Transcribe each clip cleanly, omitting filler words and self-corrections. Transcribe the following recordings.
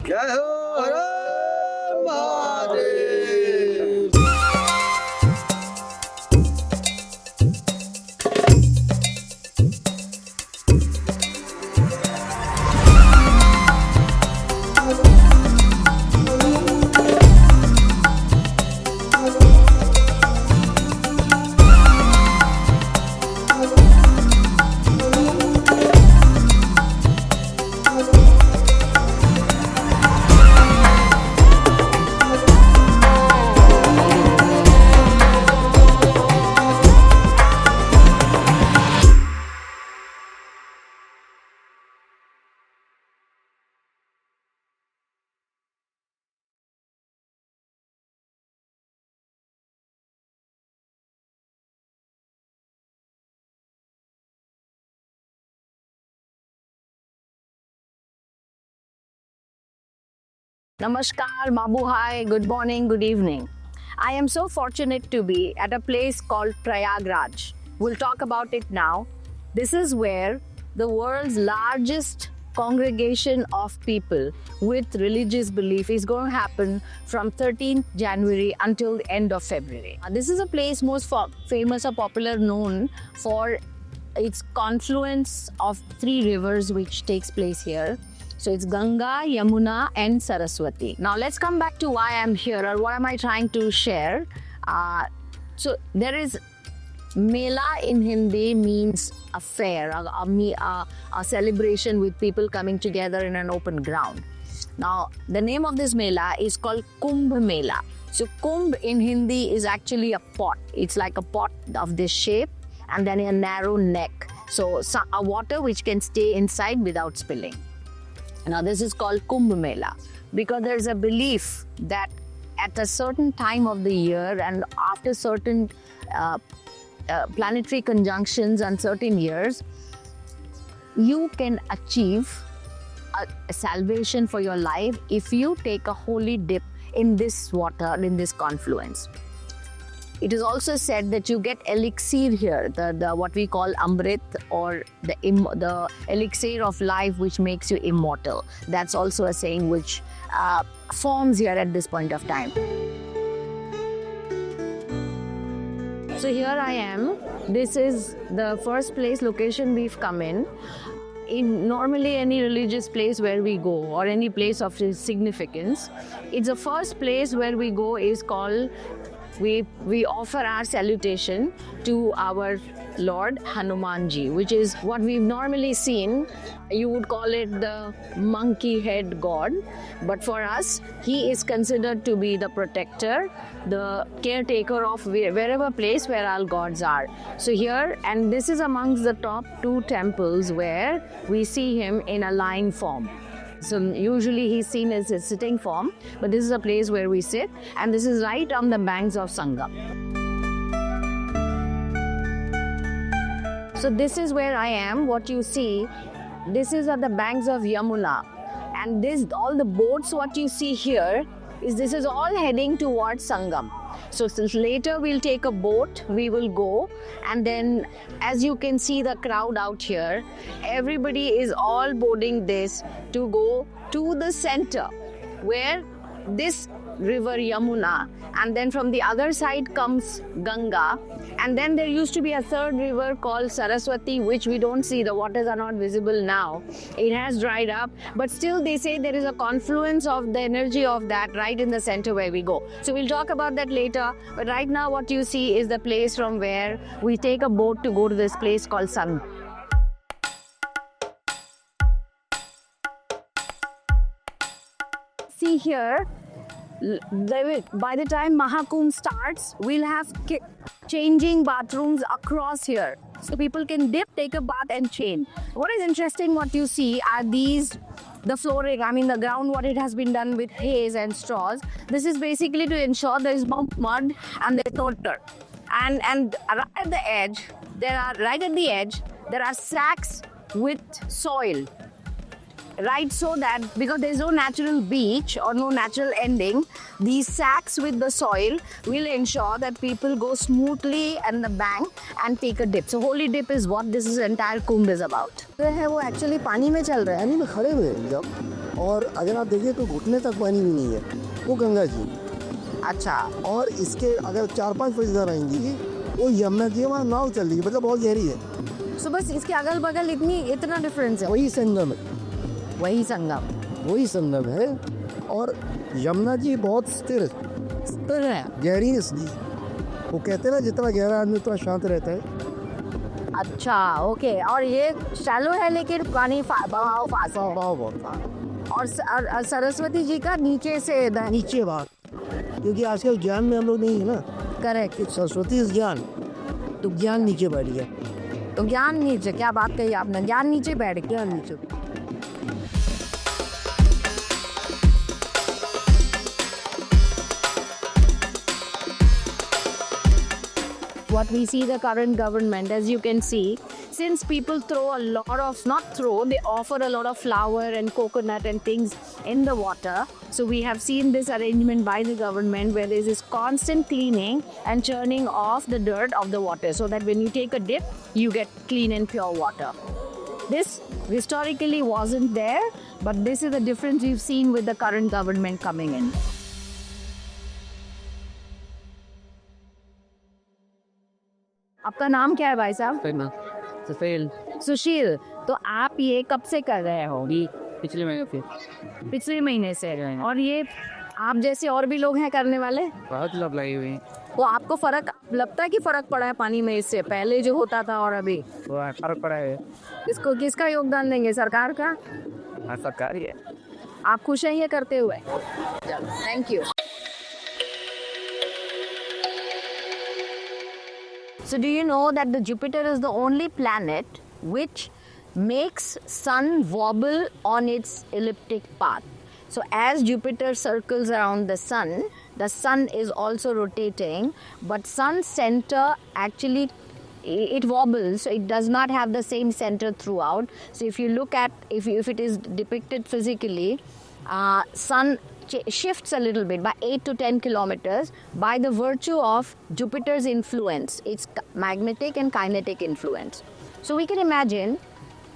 जय हो हर Mahadev. Namaskar, Mabuhai, good morning, good evening. I am so fortunate to be at a place called Prayagraj. We'll talk about it now. This is where the world's largest congregation of people with religious belief is going to happen from 13th January until the end of February. This is a place most famous or popular known for its confluence of three rivers which takes place here. So it's Ganga, Yamuna and Saraswati. Now let's come back to why I'm here or what am I trying to share. So there is Mela in Hindi means a fair, a celebration with people coming together in an open ground. Now the name of this Mela is called Kumbh Mela. So Kumbh in Hindi is actually a pot. It's like a pot of this shape and then a narrow neck. So a water which can stay inside without spilling. Now this is called Kumbh Mela because there's a belief that at a certain time of the year and after certain planetary conjunctions and certain years, you can achieve a salvation for your life if you take a holy dip in this water, in this confluence. It is also said that you get elixir here, the what we call Amrit or the elixir of life which makes you immortal. That's also a saying which forms here at this point of time. So here I am. This is the first location we've come in. Normally any religious place where we go or any place of significance, it's the first place where we go is called we offer our salutation to our Lord Hanumanji, which is what we've normally seen. You would call it the monkey head god, but for us, he is considered to be the protector, the caretaker of wherever place where our gods are. So here, and this is amongst the top 2 temples where we see him in a lying form. So usually he's seen as a sitting form, but this is a place where we sit, and this is right on the banks of Sangam. So this is where I am. What you see, this is at the banks of Yamuna, and all the boats what you see here this is all heading towards Sangam. So since later we'll take a boat, we will go, and then as you can see the crowd out here, everybody is all boarding this to go to the center where this river Yamuna, and then from the other side comes Ganga, and then there used to be a third river called Saraswati, which we don't see. The waters are not visible now. It has dried up, but still they say there is a confluence of the energy of that right in the center where we go. So we'll talk about that later, but right now what you see is the place from where we take a boat to go to this place called Sangam. See here, by the time Maha Kumbh starts, we'll have changing bathrooms across here. So people can dip, take a bath and change. What is interesting, what you see are the flooring, the ground, what it has been done with haze and straws. This is basically to ensure there is no mud and there's no dirt. And right at the edge, there are sacks with soil. right, so that because there's no natural beach or no natural ending, these sacks with the soil will ensure that people go smoothly on the bank and take a dip. So holy dip is what this entire Kumbh is about. है वो actually पानी में चल रहा है, यानी में खड़े हुए हैं जब, और अगर आप देखिए तो घुटने तक पानी भी नहीं है, वो गंगा जी। अच्छा, और इसके अगर 4-5 फीट इधर आएंगी, वो यमुना जी वहाँ नाव चल रही है, मतलब बहुत गहरी है। सो बस इसके अगल बगल इतना डिफरेंस है। वही संगम है, वही संगम है। और यमुना जी बहुत स्थिर है, गहरी है, इसलिए वो कहते हैं ना जितना गहरा आदमी उतना शांत रहता है। अच्छा, ओके। और ये शैलो है लेकिन पानी बहाव फास्ट है। और सरस्वती जी का नीचे से नीचे भाग, क्योंकि आजकल ज्ञान में हम लोग नहीं है ना। करेक्ट। सरस्वती इस ज्ञान, तो ज्ञान नीचे बैठ गया। तो ज्ञान नीचे, क्या बात कही आपने, ज्ञान नीचे बैठ गया। ज्ञान नीचे। What we see the current government, as you can see, since people throw a lot of, not throw, they offer a lot of flour and coconut and things in the water. So we have seen this arrangement by the government where there is this constant cleaning and churning off the dirt of the water so that when you take a dip, you get clean and pure water. This historically wasn't there, but this is the difference we've seen with the current government coming in. आपका नाम क्या है भाई साहब? सुशील। तो आप ये कब से कर रहे हो? पिछले महीने से। और ये आप जैसे और भी लोग हैं करने वाले? बहुत लोग लगे हुए हैं। वो आपको फर्क लगता है कि फर्क पड़ा है पानी में इससे पहले जो होता था और अभी? फर्क पड़ा है। किसका योगदान देंगे, सरकार का? हाँ, सरकार ही है। आप खुश हैं ये करते हुए? Thank you. So do you know that the Jupiter is the only planet which makes sun wobble on its elliptic path? So as Jupiter circles around the sun is also rotating, but sun center actually it wobbles, so it does not have the same center throughout. So if you look at, if it is depicted physically, sun shifts a little bit by 8 to 10 kilometers by the virtue of Jupiter's influence, its magnetic and kinetic influence. So we can imagine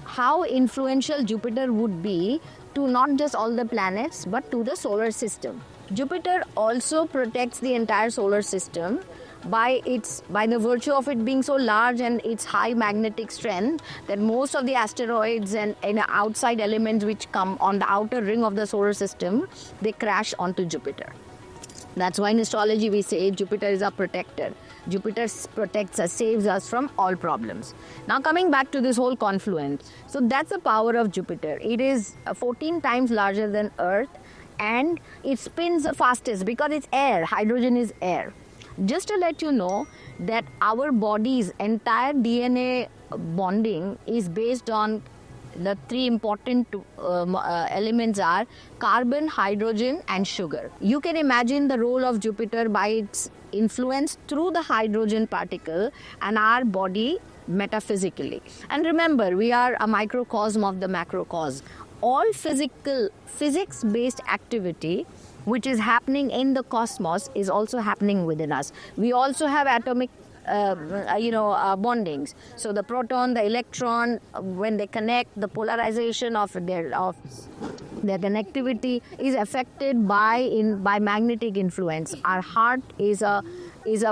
how influential Jupiter would be to not just all the planets but to the solar system. Jupiter also protects the entire solar system by the virtue of it being so large and its high magnetic strength that most of the asteroids and outside elements which come on the outer ring of the solar system, they crash onto Jupiter. That's why in astrology we say Jupiter is our protector. Jupiter protects us, saves us from all problems. Now coming back to this whole confluence. So that's the power of Jupiter. It is 14 times larger than Earth and it spins the fastest because it's air. Hydrogen is air. Just to let you know that our body's entire DNA bonding is based on the three important elements are carbon, hydrogen and sugar. You can imagine the role of Jupiter by its influence through the hydrogen particle and our body metaphysically. And remember, we are a microcosm of the macrocosm. All physics-based activity which is happening in the cosmos is also happening within us. We also have atomic bondings. So the proton, the electron, when they connect, the polarization of their connectivity is affected by magnetic influence. Our heart is a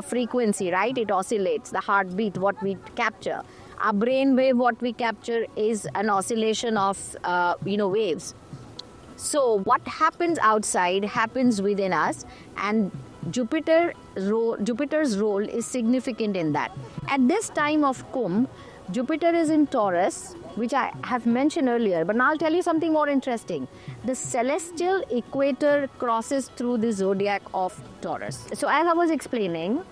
frequency, right? It oscillates. The heartbeat, what we capture. Our brain wave, what we capture is an oscillation of waves. So what happens outside happens within us, and Jupiter's role is significant in that. At this time of Kumbh, Jupiter is in Taurus, which I have mentioned earlier, but now I'll tell you something more interesting. The celestial equator crosses through the zodiac of Taurus. So as I was explaining,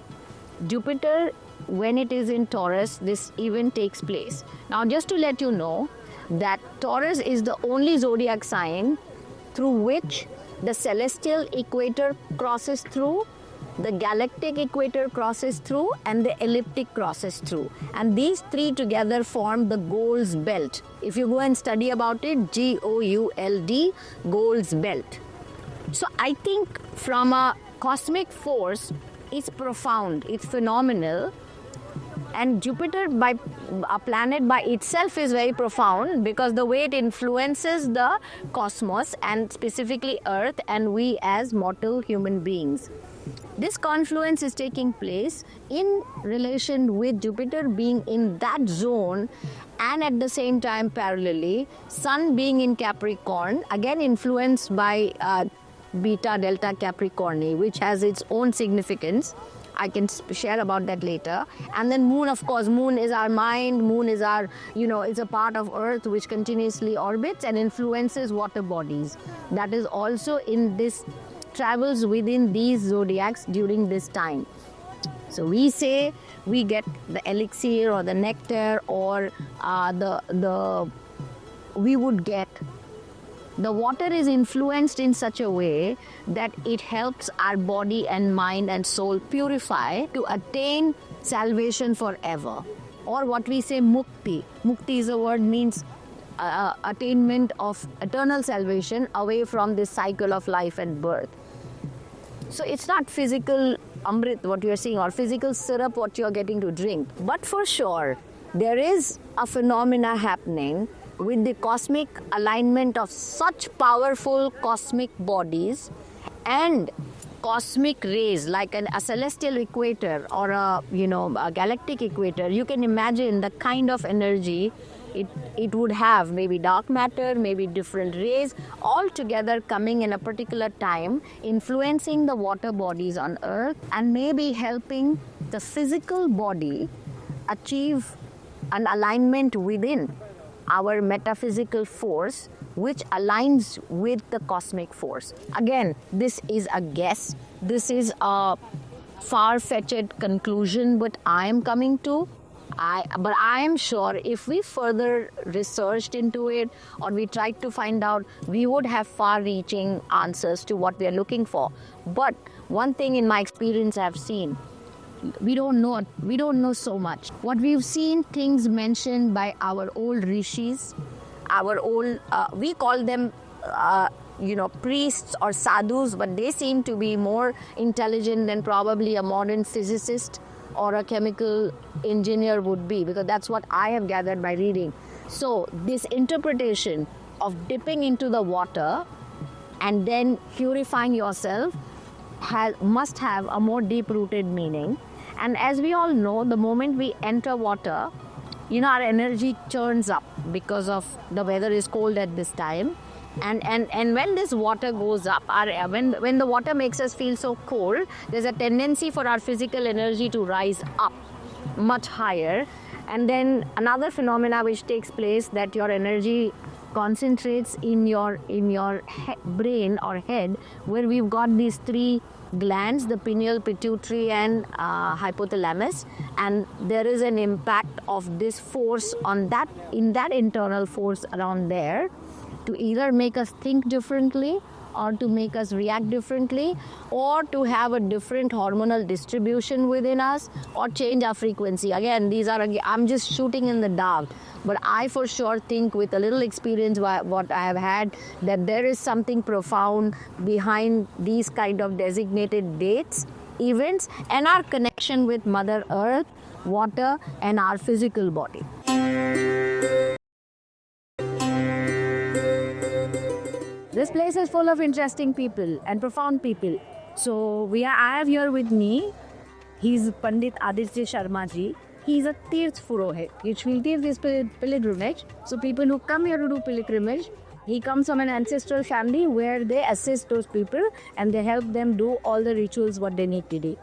Jupiter, when it is in Taurus, this event takes place. Now just to let you know that Taurus is the only zodiac sign through which the celestial equator crosses through the galactic equator crosses through, and the elliptic crosses through. And these three together form the Gold's Belt. If you go and study about it, Gould, Gold's Belt. So I think from a cosmic force, it's profound, it's phenomenal. And Jupiter, a planet by itself, is very profound because the way it influences the cosmos and specifically Earth and we as mortal human beings. This confluence is taking place in relation with Jupiter being in that zone, and at the same time parallelly Sun being in Capricorn, again influenced by Beta Delta Capricorni, which has its own significance. I can share about that later. And then Moon, of course, Moon is our mind, Moon is our, it's a part of Earth which continuously orbits and influences water bodies. That is also in this, travels within these zodiacs during this time. So we say we get the elixir or the nectar or we would get. The water is influenced in such a way that it helps our body and mind and soul purify to attain salvation forever. Or what we say mukti. Mukti is a word means attainment of eternal salvation away from this cycle of life and birth. So it's not physical Amrit what you are seeing or physical syrup what you are getting to drink. But for sure, there is a phenomena happening with the cosmic alignment of such powerful cosmic bodies and cosmic rays like a celestial equator or a galactic equator. You can imagine the kind of energy it would have, maybe dark matter, maybe different rays, all together coming in a particular time, influencing the water bodies on Earth and maybe helping the physical body achieve an alignment within our metaphysical force, which aligns with the cosmic force. Again, this is a guess. This is a far-fetched conclusion, but I am coming to. But I am sure if we further researched into it or we tried to find out, we would have far-reaching answers to what we are looking for. But one thing in my experience I have seen, we don't know so much. What we've seen, things mentioned by our old rishis, our old, we call them, priests or sadhus, but they seem to be more intelligent than probably a modern physicist or a chemical engineer would be, because that's what I have gathered by reading. So this interpretation of dipping into the water and then purifying yourself must have a more deep-rooted meaning. And as we all know, the moment we enter water, our energy churns up because of the weather is cold at this time. And when this water goes up, when the water makes us feel so cold, there's a tendency for our physical energy to rise up much higher. And then another phenomena which takes place, that your energy concentrates in your brain or head, where we've got these three glands, the pineal, pituitary and hypothalamus, and there is an impact of this force on that, in that internal force around there, to either make us think differently or to make us react differently or to have a different hormonal distribution within us or change our frequency. Again, I'm just shooting in the dark, but I for sure think with a little experience what I have had, that there is something profound behind these kind of designated dates, events, and our connection with Mother Earth, water, and our physical body. This place is full of interesting people and profound people. So I have here with me, he's Pandit Aditya Sharma ji. He's a Tirth Purohit, which means Tirth is pilgrimage. So people who come here to do pilgrimage, he comes from an ancestral family where they assist those people and they help them do all the rituals what they need to do.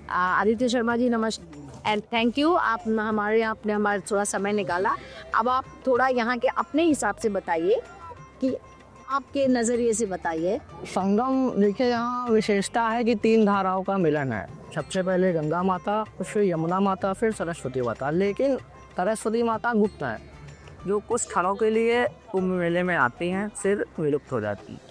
Aditya Sharma ji, namaste. And thank you, आपने हमारे थोड़ा समय निकाला. अब आप थोड़ा यहाँ के अपने हिसाब से बताइए कि आपके नज़रिए से बताइए. संगम देखिए, यहाँ विशेषता है कि 3 धाराओं का मिलन है. सबसे पहले गंगा माता, फिर यमुना माता, फिर सरस्वती माता. लेकिन सरस्वती माता गुप्त है, जो कुछ क्षणों के लिए कुंभ मेले में आती हैं, फिर विलुप्त हो जाती हैं.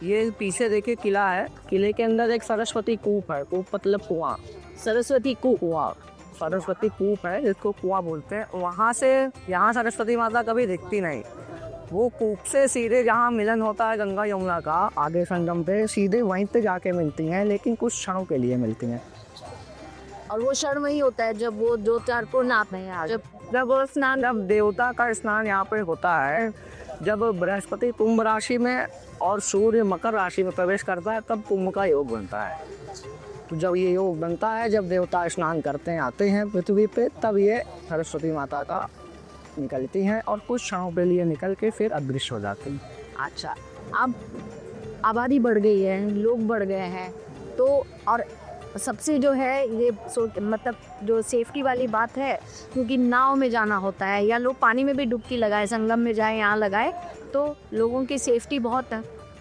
ये पीछे देखिए किला है, किले के अंदर एक सरस्वती कूप है, कूप मतलब कुआं, सरस्वती कुआं, सरस्वती कूप है जिसको कुआं बोलते हैं। वहाँ से यहाँ सरस्वती माता कभी दिखती नहीं, वो कूप से सीधे जहाँ मिलन होता है गंगा यमुना का आगे संगम पे, सीधे वहीं पे जाके मिलती हैं, लेकिन कुछ क्षणों के लिए मिलती हैं। और वो क्षण वही होता है जब वो जो चार पूर्ण आते हैं, जब वो स्नान, जब देवता का स्नान यहाँ पे होता है, जब बृहस्पति कुंभ राशि में और सूर्य मकर राशि में प्रवेश करता है, तब कुंभ का योग बनता है। तो जब ये योग बनता है, जब देवता स्नान करते हैं आते हैं पृथ्वी पे, तब ये सरस्वती माता का निकलती हैं और कुछ क्षणों के लिए निकल के फिर अदृश्य हो जाती हैं। अच्छा, अब आबादी बढ़ गई है, लोग बढ़ गए हैं, तो और सबसे जो है ये मतलब जो सेफ्टी वाली बात है, क्योंकि नाव में जाना होता है या लोग पानी में भी डुबकी लगाए, संगम में जाए, यहाँ लगाए, तो लोगों की सेफ्टी बहुत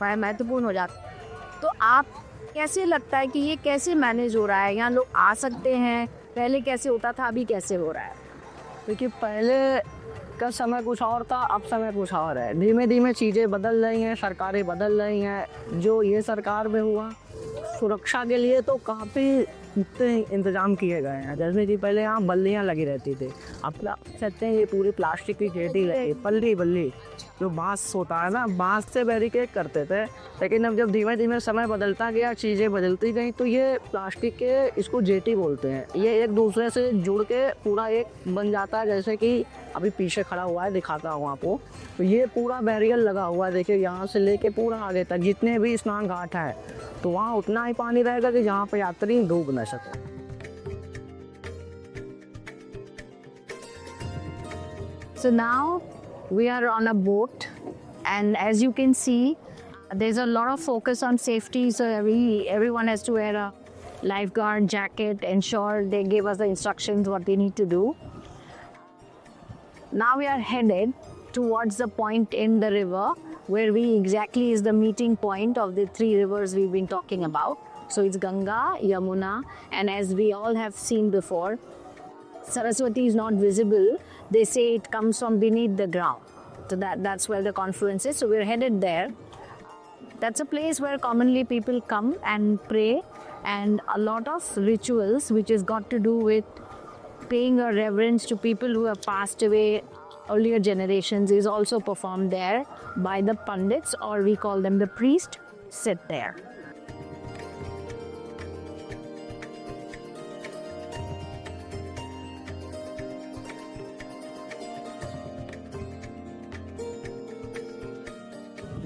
महत्वपूर्ण हो जाती है। तो आप कैसे लगता है कि ये कैसे मैनेज हो रहा है? यहाँ लोग आ सकते हैं, पहले कैसे होता था, अभी कैसे हो रहा है? क्योंकि पहले का समय कुछ और था, अब समय कुछ और है। धीमे धीमे चीज़ें बदल रही हैं, सरकारें बदल रही हैं। जो ये सरकार में हुआ, सुरक्षा के लिए तो काफ़ी इंतजाम किए गए हैं। जैसे कि पहले यहाँ बल्लियाँ लगी रहती थी, अब कहते हैं ये पूरी प्लास्टिक की जेटी लगी, बल्ली जो बांस होता है ना, बांस से बैरिकेड करते थे। लेकिन अब जब धीमे धीमे समय बदलता गया, चीज़ें बदलती गई, तो ये प्लास्टिक के, इसको जेटी बोलते हैं, ये एक दूसरे से जुड़ के पूरा एक बन जाता है। जैसे कि अभी पीछे खड़ा हुआ है, दिखाता हूँ आपको, तो ये पूरा बैरियर लगा हुआ है, देखिए यहाँ से लेके पूरा आगे तक जितने भी स्नान घाट है, तो वहाँ उतना ही पानी रहेगा कि जहाँ पर यात्री डूब न सके। So now we are on a boat, and as you can see, there's a lot of focus on safety. So everyone has to wear a lifeguard jacket, ensure they give us the instructions what they need to do. Now we are headed towards the point in the river where we exactly is the meeting point of the three rivers we've been talking about. So it's Ganga, Yamuna, and as we all have seen before, Saraswati is not visible. They say it comes from beneath the ground. So that's where the confluence is. So we're headed there. That's a place where commonly people come and pray, and a lot of rituals which has got to do with paying a reverence to people who have passed away earlier generations is also performed there by the pandits, or we call them the priest, sit there.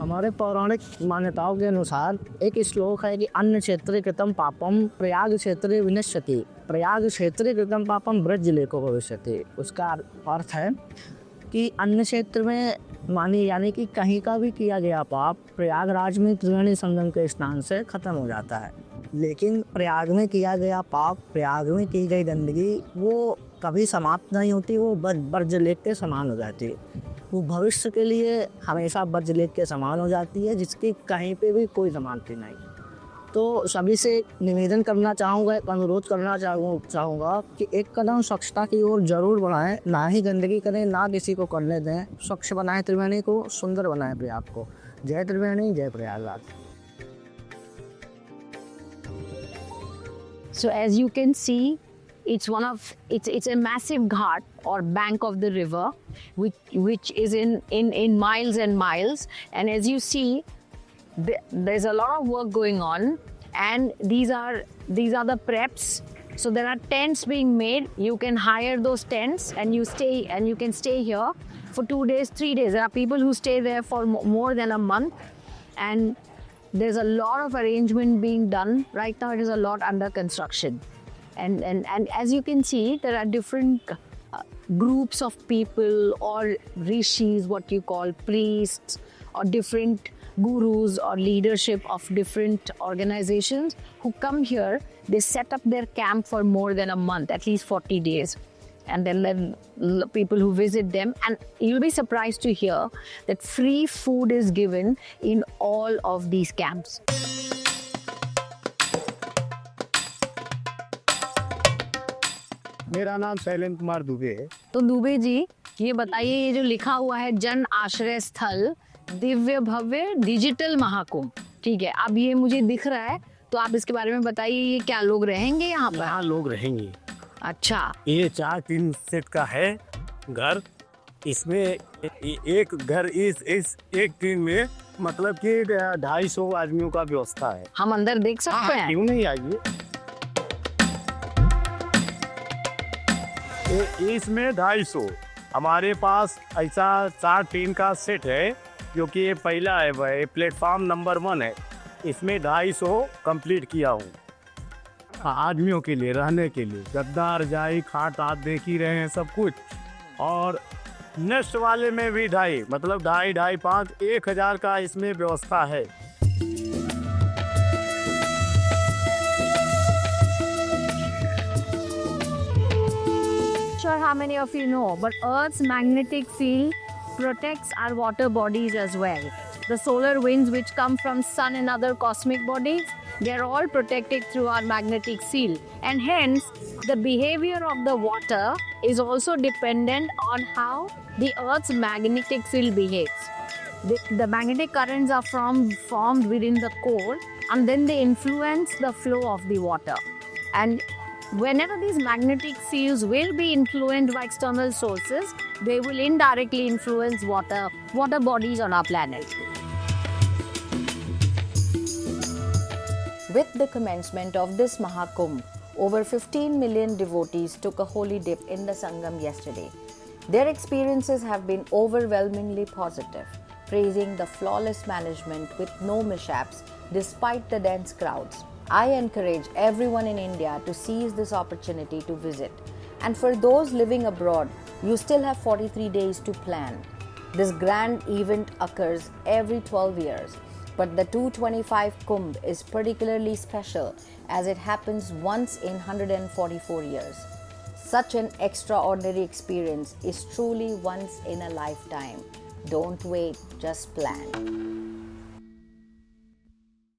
हमारे पौराणिक मान्यताओं के अनुसार एक श्लोक है कि अन्य क्षेत्रे कृतम पापम प्रयाग क्षेत्रे विनश्यति, प्रयाग क्षेत्रे कृतम पापम ब्रज लेको भविष्यति। उसका अर्थ है कि अन्य क्षेत्र में यानी कि कहीं का भी किया गया पाप प्रयागराज में त्रिवेणी संगम के स्नान से खत्म हो जाता है, लेकिन प्रयाग में किया गया पाप, प्रयाग में की गई गंदगी, वो कभी समाप्त नहीं होती, वो ब्रज लेक के समान हो जाती है। वो भविष्य के लिए हमेशा ब्रज लेक के समान हो जाती है, जिसकी कहीं पे भी कोई समानता नहीं। तो सभी से निवेदन करना चाहूँगा, अनुरोध करना चाहूँगा कि एक कदम स्वच्छता की ओर जरूर बढ़ाएं, ना ही गंदगी करें, ना किसी को करने दें। स्वच्छ बनाएं त्रिवेणी को, सुंदर बनाएं प्रयाग को। जय त्रिवेणी, जय Prayagraj. So as you can see, it's a massive ghat or bank of the river, which is in miles and miles. And as you see, there's a lot of work going on, and these are the preps. So there are tents being made. You can hire those tents, and you can stay here for 2 days, 3 days. There are people who stay there for more than a month, and there's a lot of arrangement being done. Right now, it is a lot under construction. And as you can see, there are different groups of people or rishis, what you call priests, or different gurus or leadership of different organizations who come here. They set up their camp for more than a month, at least 40 days. And then people who visit them, and you'll be surprised to hear that free food is given in all of these camps. मेरा नाम शैलेंद्र कुमार दुबे है। तो दुबे जी, ये बताइए, ये जो लिखा हुआ है जन आश्रय स्थल दिव्य भव्य डिजिटल महाकुंभ, ठीक है, अब ये मुझे दिख रहा है, तो आप इसके बारे में बताइए, ये क्या लोग रहेंगे यहाँ पर? यहाँ लोग रहेंगे। अच्छा, ये 4-3 सेट का है घर। इसमें एक घर इस एक टीम में मतलब कि 250 आदमियों का व्यवस्था है। हम अंदर देख सकते हैं? क्यों नहीं, आइए। इसमें 250 हमारे पास ऐसा 4 टीम का सेट है, जो कि ये पहला है, वह प्लेटफॉर्म नंबर 1 है। इसमें 250 कंप्लीट किया हूँ आदमियों के लिए रहने के लिए। गद्दा, रजाई, खाट आप देख ही रहे हैं सब कुछ। और नेक्स्ट वाले में भी 2.5 मतलब 2.5, 5, 1000 का इसमें व्यवस्था है। Sure, how many of you know, but Earth's magnetic field protects our water bodies as well. The solar winds which come from sun and other cosmic bodies, they are all protected through our magnetic field, and hence the behavior of the water is also dependent on how the Earth's magnetic field behaves. The magnetic currents are formed within the core, and then they influence the flow of the water. And whenever these magnetic fields will be influenced by external sources, they will indirectly influence water bodies on our planet. With the commencement of this Maha Kumbh, over 15 million devotees took a holy dip in the Sangam yesterday. Their experiences have been overwhelmingly positive, praising the flawless management with no mishaps despite the dense crowds. I encourage everyone in India to seize this opportunity to visit. And for those living abroad, you still have 43 days to plan. This grand event occurs every 12 years, but the 225 Kumbh is particularly special as it happens once in 144 years. Such an extraordinary experience is truly once in a lifetime. Don't wait, just plan.